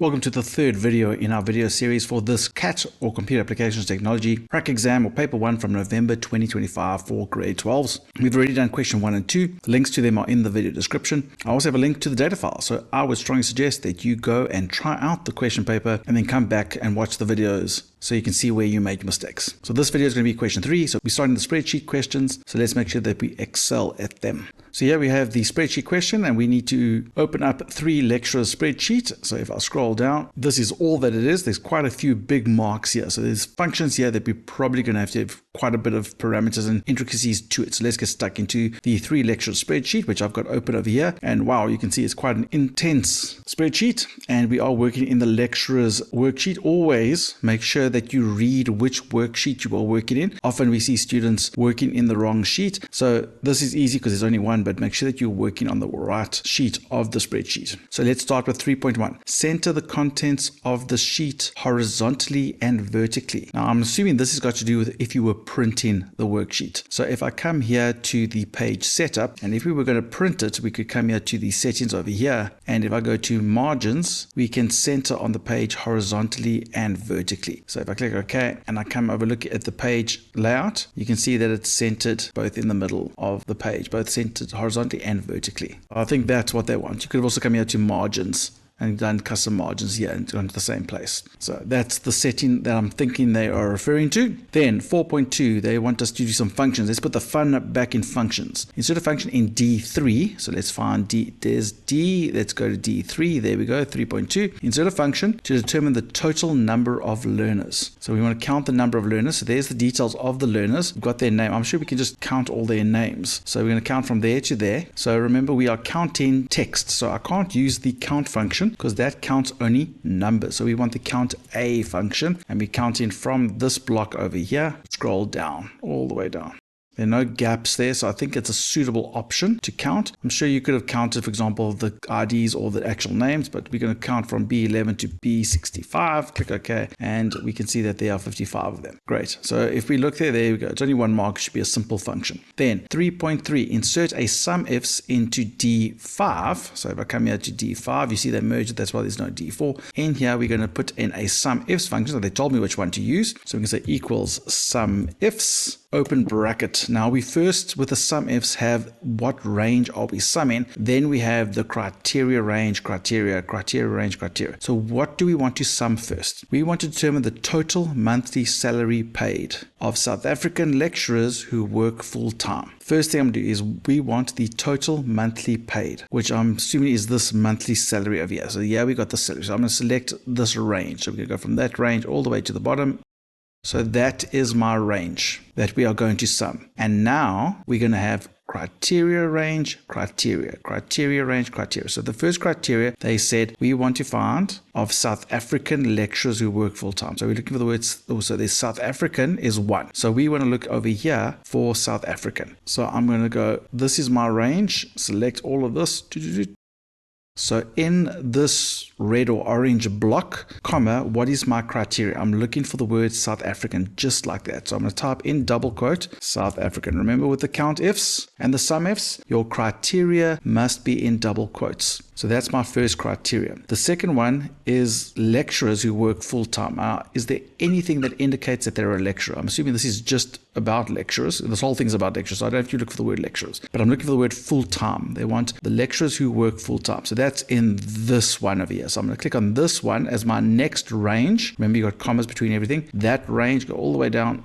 Welcome to the third video in our video series for this CAT or Computer Applications Technology Prac Exam or Paper 1 from November 2025 for grade 12s. We've already done question 1 and 2. Links to them are in the video description. I also have a link to the data file, so I would strongly suggest that you go and try out the question paper and then come back and watch the videos so you can see where you make mistakes. So this video is going to be question 3. So we're starting the spreadsheet questions. So let's make sure that we excel at them. So here we have the spreadsheet question and we need to open up 3 lecturers spreadsheet. So if I scroll down, this is all that it is. There's quite a few big marks here. So there's functions here that we're probably going to have quite a bit of parameters and intricacies to it. So let's get stuck into the 3 lecturers spreadsheet, which I've got open over here. And wow, you can see it's quite an intense spreadsheet. And we are working in the lecturers worksheet. Always make sure that you read which worksheet you are working in. Often we see students working in the wrong sheet. So this is easy because there's only one, but make sure that you're working on the right sheet of the spreadsheet. So let's start with 3.1. Center the contents of the sheet horizontally and vertically. Now I'm assuming this has got to do with if you were printing the worksheet. So if I come here to the page setup, and if we were going to print it, we could come here to the settings over here. And if I go to margins, we can center on the page horizontally and vertically. So if I click OK and I come over, look at the page layout, you can see that it's centered both in the middle of the page, both centered horizontally and vertically. I think that's what they want. You could have also come here to margins and done custom margins here and gone to the same place. So that's the setting that I'm thinking they are referring to. Then 4.2, they want us to do some functions. Let's put the fun back in functions. Insert a function in D3. So let's find D. There's D. Let's go to D3. There we go, 3.2. Insert a function to determine the total number of learners. So we want to count the number of learners. So there's the details of the learners. We've got their name. I'm sure we can just count all their names. So we're going to count from there to there. So remember, we are counting text. So I can't use the count function because that counts only numbers. So we want the count A function, and we're counting from this block over here. Scroll down, all the way down. There are no gaps there, so I think it's a suitable option to count. I'm sure you could have counted, for example, the IDs or the actual names, but we're going to count from B11 to B65. Click OK, and we can see that there are 55 of them. Great. So if we look there we go. It's only one mark. It should be a simple function. Then 3.3, insert a SUMIFS into D5. So if I come here to D5, you see they merged. That's why there's no D4. In here, we're going to put in a SUMIFS function. So they told me which one to use. So we can say equals SUMIFS. Open bracket. Now we first with the SUMIFS have what range are we summing. Then we have the criteria range, criteria range, criteria. So what do we want to sum first? We want to determine the total monthly salary paid of South African lecturers who work full time. First thing I'm going to do is we want the total monthly paid, which I'm assuming is this monthly salary over here. So yeah, we got the salary. So I'm going to select this range. So we're going to go from that range all the way to the bottom. So that is my range that we are going to sum. And now we're going to have criteria range, criteria range, criteria. So the first criteria, they said we want to find of South African lecturers who work full time. So we're looking for the words, also there's South African is 1. So we want to look over here for South African. So I'm going to go, this is my range, select all of this. So in this red or orange block, comma, what is my criteria? I'm looking for the word South African, just like that. So I'm going to type in double quote, South African. Remember with the count ifs and the sum ifs, your criteria must be in double quotes. So that's my first criteria. The second one is lecturers who work full time. Is there anything that indicates that they're a lecturer? I'm assuming this is just about lecturers. This whole thing is about lecturers. So I don't have to look for the word lecturers, but I'm looking for the word full time. They want the lecturers who work full time. So that's in this one over here. So I'm going to click on this one as my next range. Remember, you got commas between everything. That range, go all the way down.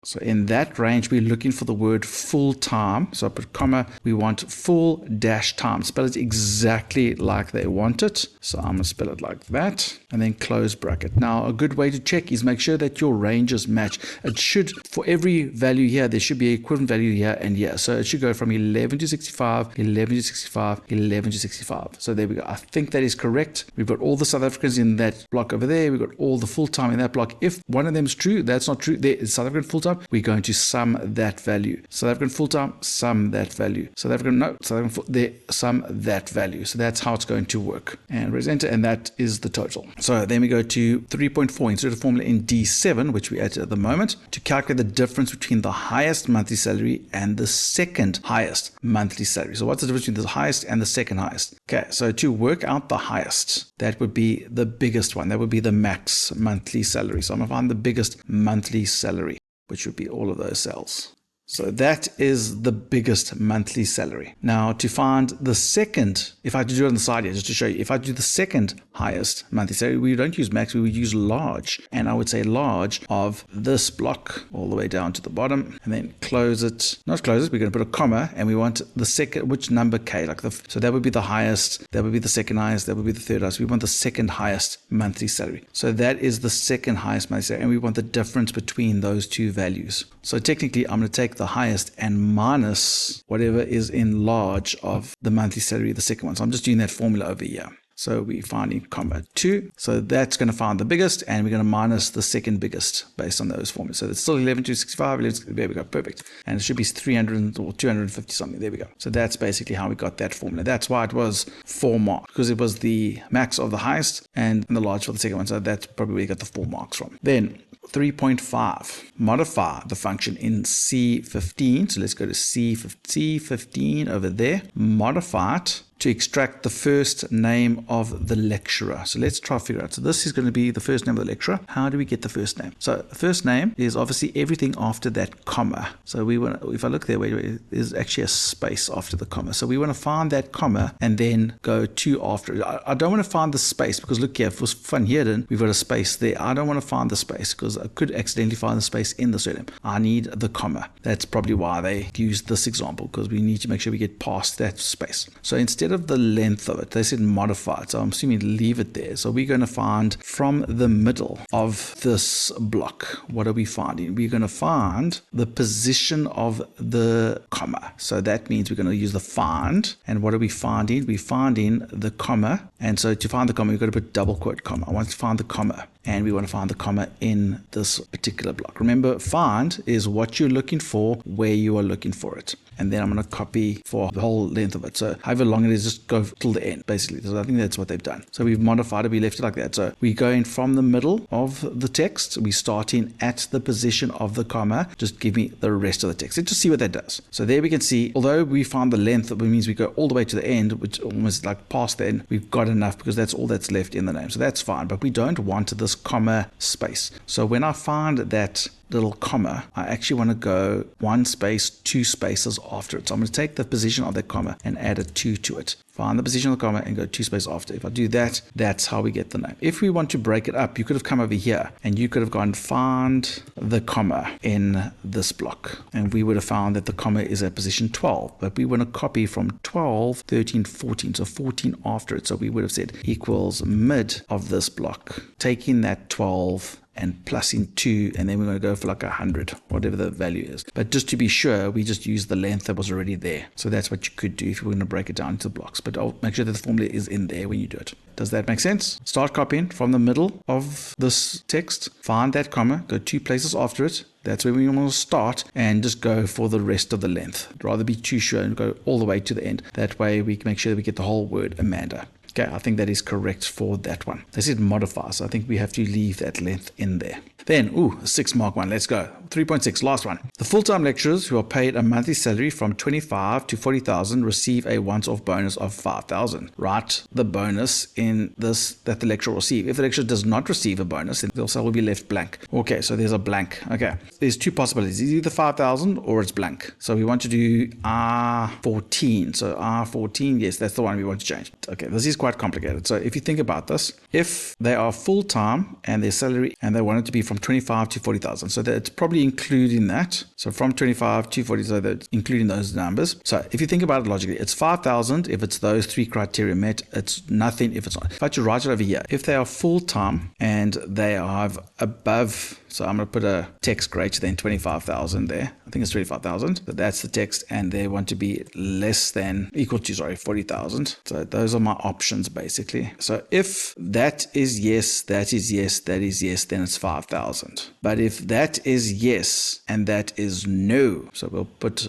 So in that range, we're looking for the word full time. So I put comma, we want full dash time. Spell it exactly like they want it. So I'm going to spell it like that and then close bracket. Now, a good way to check is make sure that your ranges match. It should, for every value here, there should be an equivalent value here and here. So it should go from 11 to 65, 11 to 65, 11 to 65. So there we go. I think that is correct. We've got all the South Africans in that block over there. We've got all the full time in that block. If one of them is true, that's not true. There is South African full time. full-time, we're going to sum that value. South African full-time, sum that value. South African, no, South African there, sum that value. So that's how it's going to work. And press enter, and that is the total. So then we go to 3.4, insert a formula in D7, which we added at the moment, to calculate the difference between the highest monthly salary and the second highest monthly salary. So what's the difference between the highest and the second highest? Okay, so to work out the highest, that would be the biggest one. That would be the max monthly salary. So I'm going to find the biggest monthly salary, which would be all of those cells. So that is the biggest monthly salary. Now to find the second, if I do it on the side here, just to show you, if I do the second highest monthly salary, we don't use max, we would use large. And I would say large of this block all the way down to the bottom, and then close it, not close it, we're going to put a comma, and we want the second, which number K, like the, so that would be the highest, that would be the second highest, that would be the third highest. We want the second highest monthly salary. So that is the second highest monthly salary, and we want the difference between those two values. So technically I'm going to take the highest and minus whatever is in large of the monthly salary, the second one. So I'm just doing that formula over here. So we're finding comma 2. So that's going to find the biggest, and we're going to minus the second biggest based on those formulas. So it's still 11,265. There we go. Perfect. And it should be 300 or 250 something. There we go. So that's basically how we got that formula. That's why it was 4 marks, because it was the max of the highest and the large for the second one. So that's probably where you got the 4 marks from. Then 3.5, modify the function in C15. So let's go to C15 over there, modify it to extract the first name of the lecturer. So let's try to figure out. So this is going to be the first name of the lecturer. How do we get the first name? So the first name is obviously everything after that comma. So we want to, if I look there, wait, there's actually a space after the comma. So we want to find that comma and then go 2 after it. I don't want to find the space because look here, for fun here, then we've got a space there. I don't want to find the space because I could accidentally find the space in the surname. I need the comma. That's probably why they used this example, because we need to make sure we get past that space. So instead of the length of it, they said modify it. So I'm assuming leave it there. So we're going to find from the middle of this block. What are we finding? We're going to find the position of the comma. So that means we're going to use the find. And what are we finding? We're finding the comma. And so to find the comma, we've got to put double quote comma. I want to find the comma. And we want to find the comma in this particular block. Remember, find is what you're looking for, where you are looking for it. And then I'm going to copy for the whole length of it. So however long it is, just go till the end, basically. So I think that's what they've done. So we've modified it, we left it like that. So we're going from the middle of the text. We're starting at the position of the comma. Just give me the rest of the text. Let's just see what that does. So there we can see, although we found the length, that means we go all the way to the end, which almost like past the end, we've got enough because that's all that's left in the name. So that's fine. But we don't want this comma space. So when I find that little comma, I actually want to go 1 space, 2 spaces after it. So I'm going to take the position of that comma and add a 2 to it. Find the position of the comma and go 2 spaces after. If I do that, that's how we get the name. If we want to break it up, you could have come over here and you could have gone find the comma in this block. And we would have found that the comma is at position 12. But we want to copy from 12, 13, 14. So 14 after it. So we would have said equals mid of this block, taking that 12 and plus in 2, and then we're going to go for like 100, whatever the value is. But just to be sure, we just use the length that was already there. So that's what you could do if you were going to break it down into blocks. But I'll make sure that the formula is in there when you do it. Does that make sense? Start copying from the middle of this text, find that comma, go 2 places after it. That's where we want to start, and just go for the rest of the length. I'd rather be too sure and go all the way to the end. That way we can make sure that we get the whole word Amanda. Okay, I think that is correct for that one. They said modify, so I think we have to leave that length in there. Then, a 6 mark one. Let's go. 3.6, last one. The full-time lecturers who are paid a monthly salary from 25 to 40,000 receive a once-off bonus of 5,000. Write the bonus in this that the lecturer will receive. If the lecturer does not receive a bonus, then the cell will be left blank. Okay, so there's a blank. Okay, there's 2 possibilities. It's either 5,000 or it's blank. So we want to do R14. So R14, yes, that's the one we want to change. Okay, this is quite complicated. So if you think about this, if they are full-time and their salary, and they want it to be from 25 to 40,000, so that's probably including that. So from 25 to 40, so that's including those numbers. So if you think about it logically, it's 5,000 if it's those 3 criteria met. It's nothing if it's not. If I had to write it over here, if they are full-time and they are above, so I'm going to put a text greater than 25,000 there. I think it's 25,000. So that's the text, and they want to be less than, equal to, sorry, 40,000. So those are my options basically. So if that is yes, that is yes, that is yes, then it's 5,000. But if that is yes and that is no, so we'll put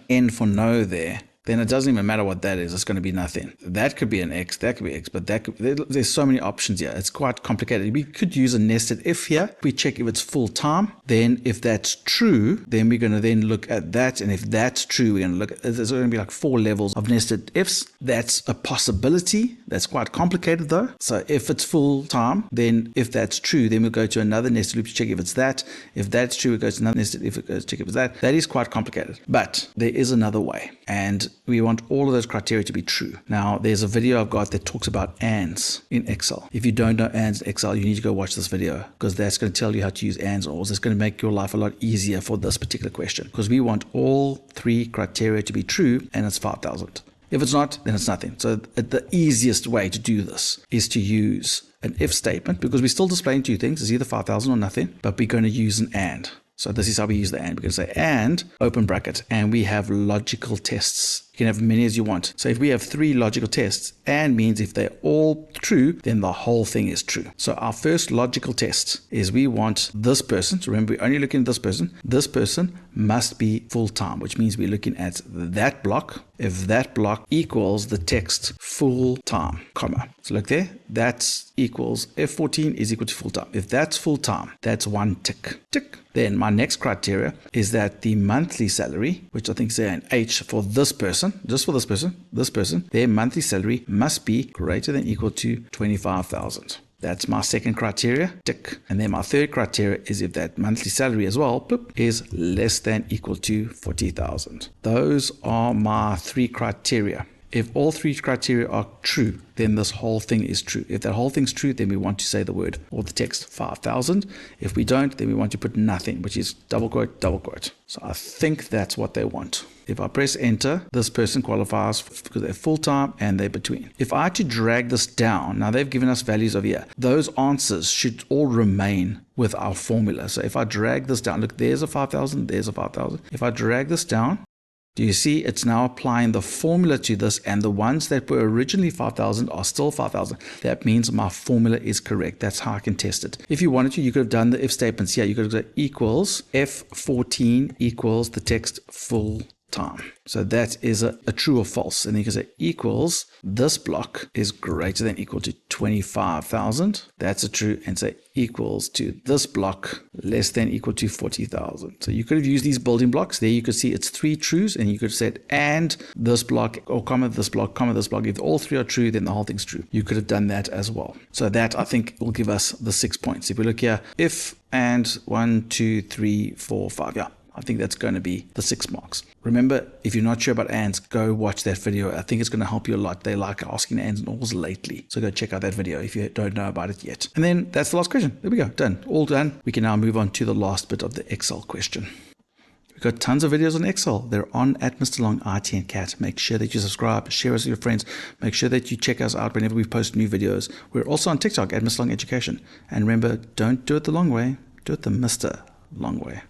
N for no there, then it doesn't even matter what that is. It's going to be nothing. That could be an X, that could be X, but there's so many options here. It's quite complicated. We could use a nested if here. We check if it's full time. Then if that's true, then we're going to then look at that. And if that's true, we're going to look at, there's going to be like 4 levels of nested ifs. That's a possibility. That's quite complicated though. So if it's full time, then if that's true, then we'll go to another nested loop to check if it's that. If that's true, it goes to another nested if, it goes to check if it's that. That is quite complicated, but there is another way. And we want all of those criteria to be true. Now, there's a video I've got that talks about ANDs in Excel. If you don't know ANDs in Excel, you need to go watch this video, because that's going to tell you how to use ANDs or ORs. It's going to make your life a lot easier for this particular question, because we want all 3 criteria to be true, and it's 5,000. If it's not, then it's nothing. So the easiest way to do this is to use an if statement, because we're still displaying 2 things. It's either 5,000 or nothing, but we're going to use an AND. So this is how we use the AND. We're going to say AND, open bracket, and we have logical tests. You can have as many as you want. So if we have 3 logical tests, AND means if they're all true, then the whole thing is true. So our first logical test is we want this person, so remember we're only looking at this person must be full-time, which means we're looking at that block. If that block equals the text full-time, comma. So look there, that equals F14 is equal to full-time. If that's full-time, that's 1 tick. Tick. Then my next criteria is that the monthly salary, which I think is an H for this person, just for this person, their monthly salary must be greater than equal to 25,000. That's my second criteria, tick. And then my third criteria is if that monthly salary as well, bloop, is less than equal to 40,000. Those are my 3 criteria. If all 3 criteria are true, then this whole thing is true. If that whole thing's true, then we want to say the word or the text 5,000. If we don't, then we want to put nothing, which is double quote, double quote. So I think that's what they want. If I press enter, this person qualifies because they're full-time and they're between. If I had to drag this down, now they've given us values of here. Those answers should all remain with our formula. So if I drag this down, look, there's a 5,000, there's a 5,000. If I drag this down, do you see it's now applying the formula to this, and the ones that were originally 5,000 are still 5,000. That means my formula is correct. That's how I can test it. If you wanted to, you could have done the if statements here. You could have said equals F14 equals the text full time. So that is a true or false. And then you can say equals, this block is greater than equal to 25,000. That's a true. And say equals to this block less than equal to 40,000. So you could have used these building blocks. There you could see it's 3 trues, and you could have said and this block or comma this block, comma this block. If all 3 are true, then the whole thing's true. You could have done that as well. So that I think will give us the 6 points. If we look here, if and 1, 2, 3, 4, 5. Yeah. I think that's going to be the 6 marks. Remember, if you're not sure about ANDs, go watch that video. I think it's going to help you a lot. They like asking ANDs and ORs lately. So go check out that video if you don't know about it yet. And then that's the last question. There we go. Done. All done. We can now move on to the last bit of the Excel question. We've got tons of videos on Excel. They're on at Mr. Long IT and Cat. Make sure that you subscribe, share us with your friends. Make sure that you check us out whenever we post new videos. We're also on TikTok at Mr. Long Education. And remember, don't do it the long way. Do it the Mr. Long way.